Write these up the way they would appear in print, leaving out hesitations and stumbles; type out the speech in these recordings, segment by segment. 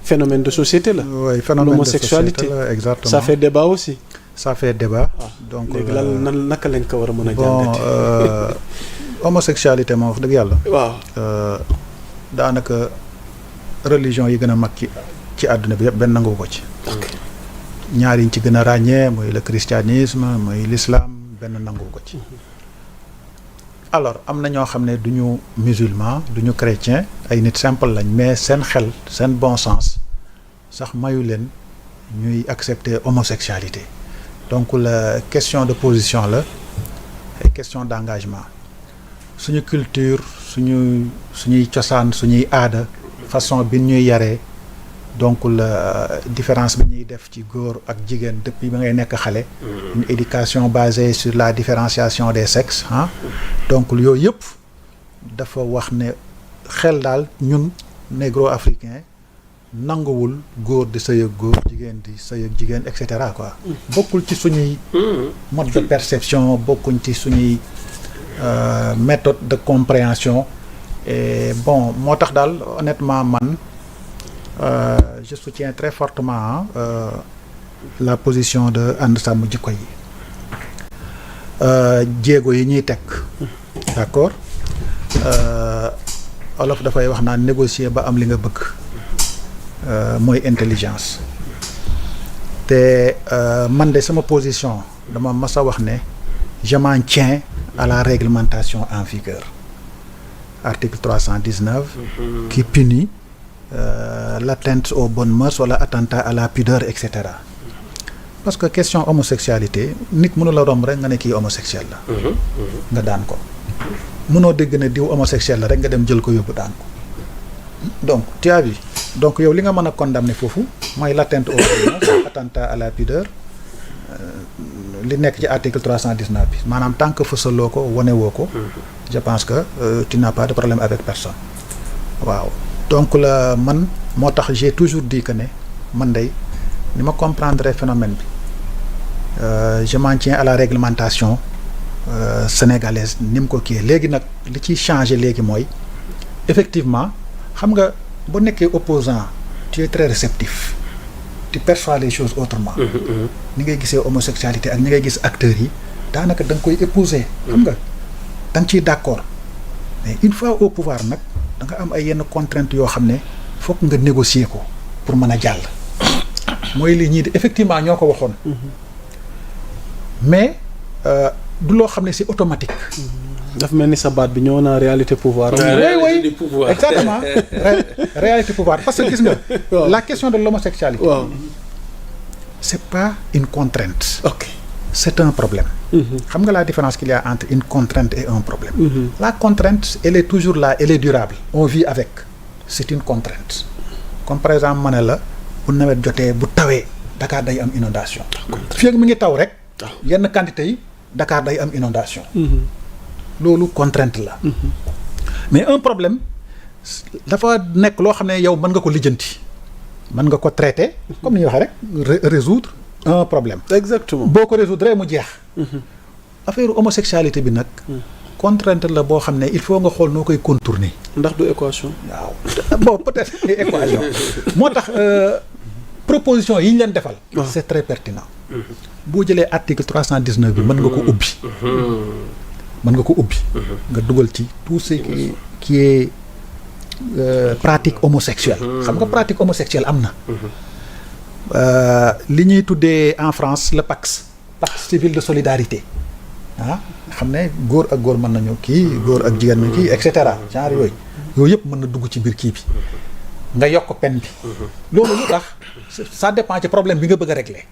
phénomène de société là. Oui, phénomène de société là, exactement. Ça fait débat aussi. Ça fait débat. Donc léegi lan naka lañ ko war a mën a jàngate. Homosexualité moom wax dëgg yàlla. waaw. daanaka religion yi gën a mag ci àdduna bi yëpp benn nangu ko ci. ñaar yi ñu ci gën a ràññee mooy le christianisme mooy l'islam benn nangu ko ci. alors am na ñoo xam ne du ñu musulman du ñu chrétien ay nit simple lañ mais seen xel seen bon sens sax mayu leen ñuy accepter homosexualité donc la question de position la et question d'engagement suñu culture suñuy cosaan suñuy aada façon bi ñuy yaree donc la différence bi ñuy def ci góor ak jigéen depuis ba ngay nekk xale. une éducation basée sur la différenciation des sexes ah. donc yooyu yëpp dafa wax ne xel daal ñun négro-africain nanguwul góor di sëy ak góor jigéen di sëy ak jigéen et cetera quoi. bokkul ci suñuy mode de perception bokkuñ ci suñuy méthode de compréhension et bon moo tax daal honnêtement man. Je soutiens très fortement la position de ànd sàmm jikko yi jéego yi ñuy teg d'accord olof dafay wax naan négocier ba am li nga bëgg mooy intelligence te man de sama position dama mas a wax ne je m'en tiens à la réglementation en vigueur article 319 qui punit l'atteinte aux bonnes mœurs wala attentat à la pudeur et cetera parce que question homosexualité nit mënu la romb rek nga ne kii homosexuel la nga daan ko mënoo dégg ne diw homosexuel la rek nga dem jël ko yóbbu daan ko donc tu as vu donc yow li nga mën a condamner foofu mooy l'atteinte aux bonnes mœurs attentat à la pudeur li nekk ci article 319 bi maanaam tant que fësaloo ko wane woo ko je pense que tu n'as pas de problème avec personne waaw donc la man moo tax j'ai toujours dit que ne man day ni ma comprendre phénomène bi je m'en tiens à la réglementation sénégalaise ni mu ko kii léegi nag li ciy changé léegi mooy effectivement xam nga bu nekkee opposant tu es très réceptif tu perçois les choses autrement ni ngay gisee homosexualité ak ni ngay gis acteurs yi daanaka da nga koy épouser xam nga da nga ciy d'accord mais une fois au pouvoir nag da nga am ay yenn contraintes yoo xam ne fokk nga négocier ko pour mën a jàll mooy lii ñii di effectivement ñoo ko waxoon mais du loo xam ne c'est automatique dafa mel ni sa baat bi ñëw naa réalité pouvoir oui exactement réalité pouvoir parce que gis nga la question de l'homosexualité c'est pas une contrainte c'est un problème xam nga la différence qu'il y a entre une contrainte et un problème la contrainte elle est toujours là elle est durable on vit avec c'est une contrainte comme par exemple ma ne la bu nawet jotee bu tawee Dakar day am inondation fii ak mi ngi taw rek yenn quantité yi Dakar day am inondation loolu contrainte la mais un problème dafa nekk loo xam ne yow mën nga ko lijjanti mën nga ko traiter comme ni ñuy waxee rek résoudre un problème exactement boo ko résoudre mu jeex affaire homosexualité bi nag contrainte la boo xam ne il faut nga xool noo koy contourner ndax du équation waaw bon peut-être équation moo tax proposition yi ñu leen defal c'est très pertinent boo jëlee article 319 bi mën nga ko ubbi nga dugal ci tout ce qui est pratique homosexuelle xam nga pratique homosexuelle am na li ñuy tuddee en France le pacte civil de solidarité xam ne góor ak góor mën nañu kii góor ak jigéen kii et cetera genre yooyu yëpp mën na dugg ci biir kii bi nga yokk peine bi loolu lu tax ça dépend ci problème bi nga bëgg a régler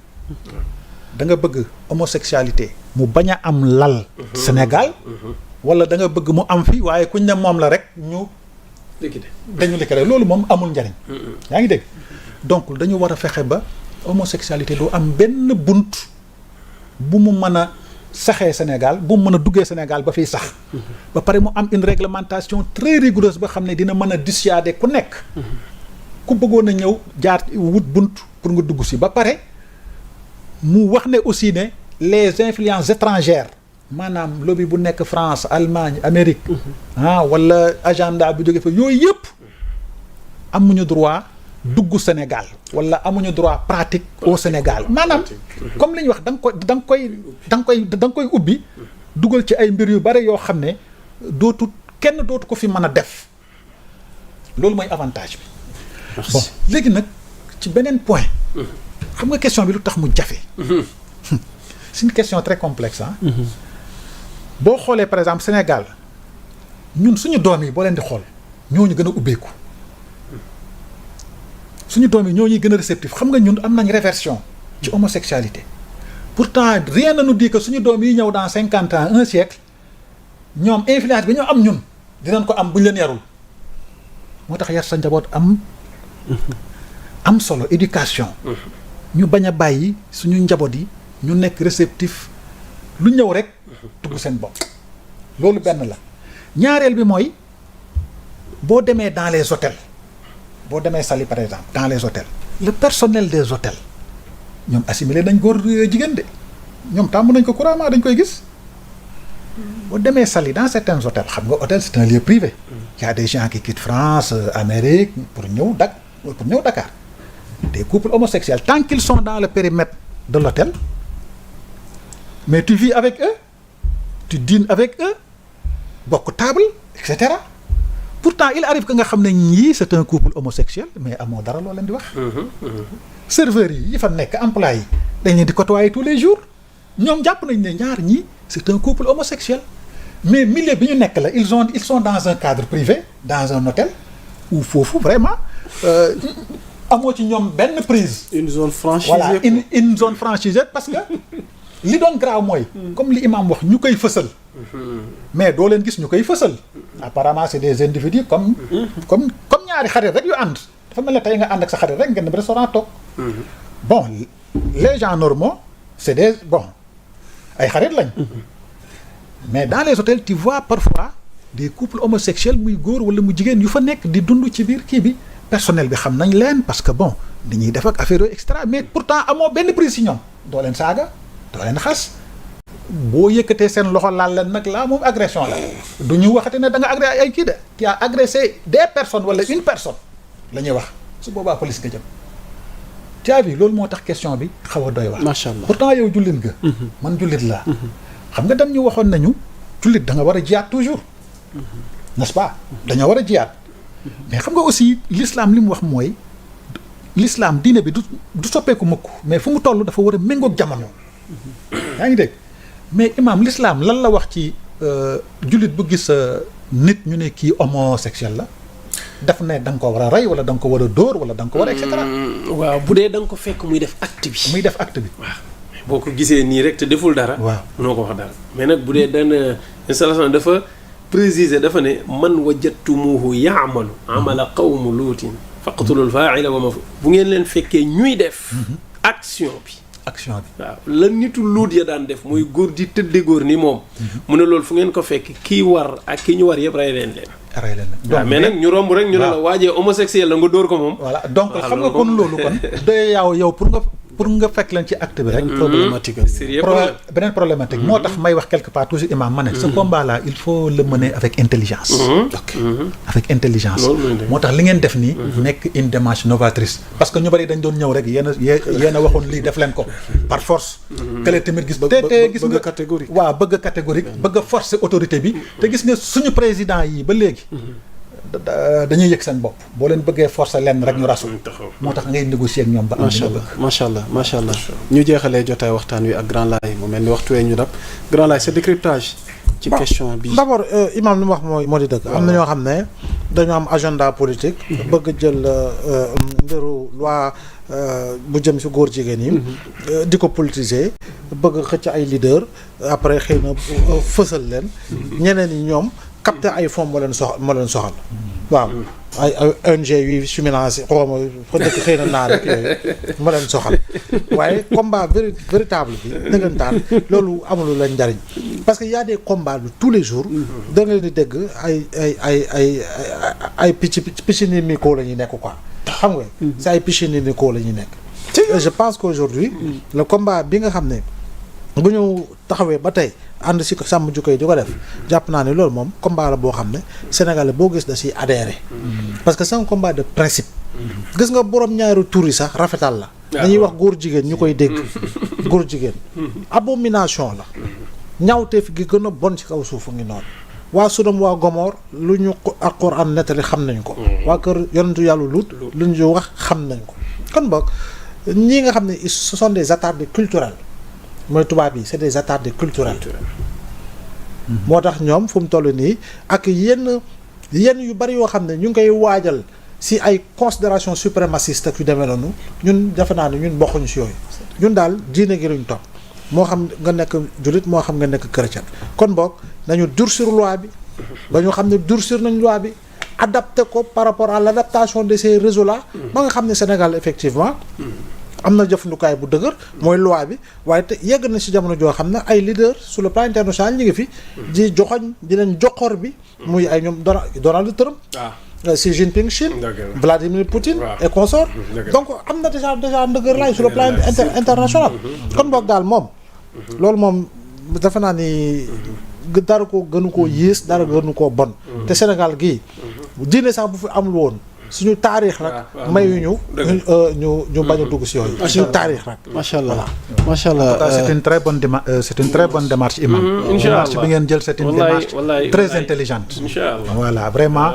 da nga bëgg homosexualité mu bañ a am lal Sénégal wala da nga bëgg mu am fi waaye kuñ ne moom la rek dañu liquide loolu moom amul njariñ yaa ngi dégg donc dañu war a fexe ba homosexualité du am benn bunt bu mu mën a saxee Sénégal bu mu mën a duggee Sénégal ba fiy sax ba pare mu am une réglementation très rigoureuse ba xam ne dina mën a dissuader ku nekk ku bëggoon a ñëw jaar wut bunt pour nga dugg si ba pare mu wax ne aussi ne les influences étrangères maanaam lobby bu nekk France Allemagne Amérique wala agenda bu jóge fa yooyu yëpp amuñu droit dugg Sénégal wala amuñu droit pratique au Sénégal maanaam comme li ñuy wax da nga koy ubbi dugal ci ay mbir yu bare yoo xam ne kenn dootu ko fi mën a def loolu mooy avantage bi. bon léegi nag ci beneen point. xam nga question bi lu tax mu jafe. c'est une question très complexe ah. boo xoolee par exemple Sénégal ñun suñu doom yi boo leen di xool ñooñu gën a ubbeeku suñu doom yi ñooñuy gën a réceptif xam nga ñun am nañ réversion ci homosexualité pourtant rien ne nous dit que suñu doom yi ñëw dans 50 ans 1 siècle ñoom influence bi ñoo am ñun dinañ ko am bu ñu leen yarul moo tax yar sa njaboot am solo éducation. ñu bañ a bàyyi suñu njaboot yi ñu nekk réceptif lu ñëw rek dugg seen bopp loolu benn la ñaareel bi mooy boo demee dans les hôtels boo demee Saly par exemple dans les hôtels le personnel des hôtels ñoom assimilé nañ góor jigéen de ñoom tàmm nañ ko couramment dañ koy gis boo demee Saly dans certains hôtels xam nga hôtel c'est un lieu privé il y a des gens qui quittent France Amérique pour ñëw Dakar des couples homosexuels tant qu'ils sont dans le périmètre de l'hôtel mais tu vis avec eux tu dînes avec eux bokk table et cetera pourtant il arrive que nga xam ne ñii c'est un couple homosexuel mais amoo dara loo leen di wax. serveurs yi fa nekk employés yi dañ leen di côtoyer tous les jours ñoom jàpp nañ ne ñaar ñii c'est un couple homosexuel mais milieu bi ñu nekk la ils sont dans un cadre privé dans un hôtel où foofu vraiment amoo ci ñoom benn prise. une zone franchisée. voilà une zone franchisée parce que li doon graaw mooy. comme li imam wax ñu koy fësal. mais doo leen gis ñu koy fësal. apparemment c'est des individus comme ñaari xarit rek yu ànd dafa mel ne tey nga ànd ak sa xarit rek ngeen dem restaurant toog. bon les gens normaux c'est ay xarit lañ. mais dans les hôtels tu vois parfois des couples homosexuels muy góor wala mu jigéen yu fa nekk di dund ci biir kii bi personnel bi xam nañ leen parce que bon dañuy def ak affaire yooyu extra mais pourtant amoo benn prise ci ñoom doo leen saaga doo leen xas boo yëkkatee seen loxo laal leen nag laa moom agression la du ñu waxate ne da nga agressé ay kii de tu as agressé des personnes wala une personne la ñuy wax su boobaa police nga jëm tu as vu loolu moo tax question bi xaw a doy wax. macha allah pourtant yow jullit nga. man jullit laa. xam nga dañ ñu waxoon nañu jullit da nga war a jiyaat toujours. n'est-ce pas dañoo war a jiyaat. mais xam nga aussi l'islam li mu wax mooy l'islam diine bi du soppeeku mukk mais fu mu toll dafa war a méngoog jamono. yaa ngi dégg mais imam l'islam lan la wax ci jullit bu gis nit ñu ne kii homosexuel la daf ne da nga ko war a rey wala da nga ko war a dóor wala da nga ko war a et cetera. waaw bu dee da nga ko fekk muy def acte bi. muy def acte bi. waaw boo ko gisee nii rek te deful dara. waaw munoo ko wax dara mais nag bu dee dana installation dafa préciser dafa ne man wajadtumuhu yaamalu amala qawmu luutin faqtulul fa'ila wa maf'ul bu ngeen leen fekkee ñuy def action bi waaw la nitu luut ya daan def mooy góor di tëdde góor ni moom mu ne loolu fu ngeen ko fekk kii war ak ki ñu war yëpp rey leen waaw mais nag ñu romb rek ñu ne la waajee homosexuel la nga dóor ko moom voilà donc xam nga kon loolu kon doy yow pour nga fekk leen ci acte bi rek problématique beneen problématique moo tax may wax quelque part toujours imam ma ne ce combat là il faut le mener avec intelligence avec intelligence moo tax li ngeen def nii nekk une démarche novatrice parce que ñu bari dañ doon ñëw rek yéen a waxoon lii def leen ko par force kële tamit gis te gis nga catégorique waaw bëgg a catégorique bëgg a forcer autorité bi te gis nga suñu président yi ba léegi dañuy yëg seen bopp boo leen bëggee forcer lenn rek ñu rasu moo tax ngay négocier ak ñoom ba am li nga bëgg macha allah ñu jeexalee jotaay waxtaan wi ak Grand Laye mu mel ni waxtu wee ñu dab Grand Laye sa décryptage ci question bi d'abord imam li mu wax moo di dëgg am na ñoo xam ne dañoo am agenda politique bëgg jël mbiru loi bu jëm ci góor jigéen yi di ko politiser bëgg xëcc ay leader après xëy na fësal leen ñeneen ñi ñoom capter ay fonds moo leen soxal waaw ay ONG yu financé xawma fa dëkk xëy na naar rek yooyu moo leen soxal waaye combat véritable bi dëggantaan loolu amulu leen njariñ parce que y a des combats de tous les jours da nga leen di dégg ay picc ni micro la ñuy nekk quoi xam nga c'est ay picc ni micro la ñuy nekk je pense qu'aujourd'hui le combat bi nga xam ne bu ñu taxawee ba tey ànd si ko sàmm jukko yi di ko def jàpp naa ne loolu moom combat la boo xam ne Sénégalais boo gis da si adhéré parce que c'est un combat de principe gis nga borom ñaari tur yi sax rafetal la. dañuy wax góor jigéen ñu koy dégg. góor jigéen. abomination la. ñaawteef gi gën a bon ci kaw suufu ngi noonu. waa Sodom waa Gomor lu ñu Alxuraan nettali xam nañ ko. waa kër yonentu yàlla Lut lu ñu wax xam nañ ko. kon boog ñii nga xam ne ce sont des attardés culturels mooy tubaab yi c'est des attardés culturels. moo tax ñoom fu mu toll nii ak yenn yu bari yoo xam ne ñu ngi koy waajal si ay considération suprémaciste ak yu demee noonu ñun defe naa ne ñun bokkuñu si yooyu ñun daal diine gi luñ topp moo xam nga nekk jullit moo xam nga nekk chrétien kon boog nañu durcir loi bi ba ñu xam ne durcir nañ loi bi adapté ko par rapport à l'adaptation de ces réseaux là ba nga xam ne Sénégal effectivement am na jëfandukaay bu dëgër mooy loi bi waaye te yegg na ci jamono joo xam ne ay leaders sur le plan international ñu ngi fi di joxoñ di leen joxor bi muy ay ñoom Donald Trump Xi Jinping Chine Vladimir Poutine et consorts donc am na déjà ndëgër laay sur le plan international kon boog daal moom loolu moom defe naa ni dara ko gënu koo yées dara gënu koo bon te Sénégal gii diine sax bu fi amul woon suñu taarix rek mayuñu ñu bañ a dugg si yooyu suñu taarix rek macha allah macha allah c'est une très bonne démarche imam démarche bi ngeen jël c'est une démarche très intelligente voilà vraiment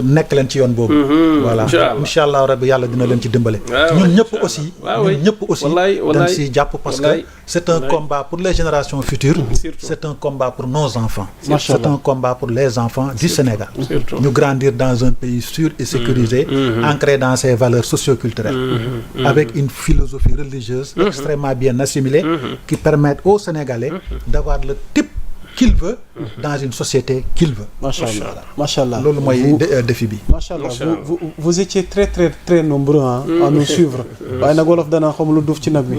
nekk leen ci yoon boobu voilà incha allah rabbi yàlla dina leen ci dimbale ñun ñëpp aussi dañ si jàpp parce que c'est un combat pour les générations futures c'est un combat pour nos enfants c'est un combat pour les enfants du Sénégal ñu grandir dans un pays sûr et sécurisé ancré dans ses valeurs socio-culturelles avec une philosophie religieuse extrêmement bien assimilée qui permettent aux Sénégalais d'avoir le type qu'il veut dans une société qu'il veut. Machallah. loolu mooy défi bi. Machallah vous étiez très nombreux à nous suivre. waaye nag wolof dana xam lu duuf ci nag bi.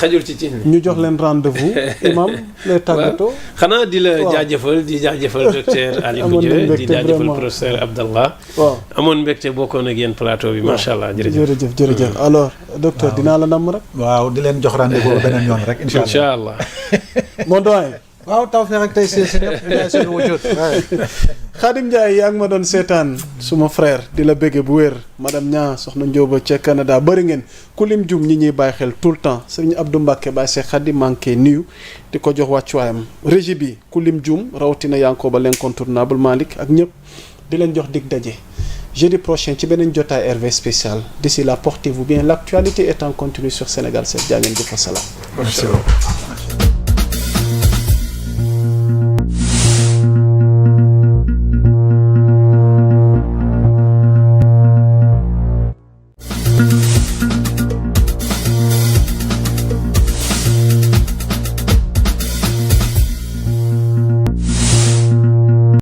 xajul ci cin ñu jox leen rendez-vous. imam lay tàggatoo. xanaa di la jaajëfal docteur Aliou Dieng di jaajëfal professeur Abdallah. waaw amoon mbégte bokkoon ak yéen plateau bi macha allah jërëjëf alors docteur dinaa la namm rek. waaw di leen jox rendez-vous beneen yoon rek incha allah. mon doyen. waaw tawfeex ak tey si ñëpp seen wujud Khadim Ndiaye yaa ngi ma doon seetaan suma frère di la béggee bu wér madame Nia soxna Ndioba ca Canada bëri ngeen ku lim jum ñi ñuy bàyyi xel tout le temps sëriñ Abdou Mbacke Baye Cheikh Khadim manqué nuyu di ko jox wàccuwaayam régie bi ku lim jum rawatina Yankoba l'incontournable Malick ak ñëpp di leen jox dig daje jeudi prochain ci beneen jotaay RV spécial d'ici là portez-vous bien l'actualité est en continu sur Sénégal 7 jaa ngeen jëf salaam. Merci beaucoup.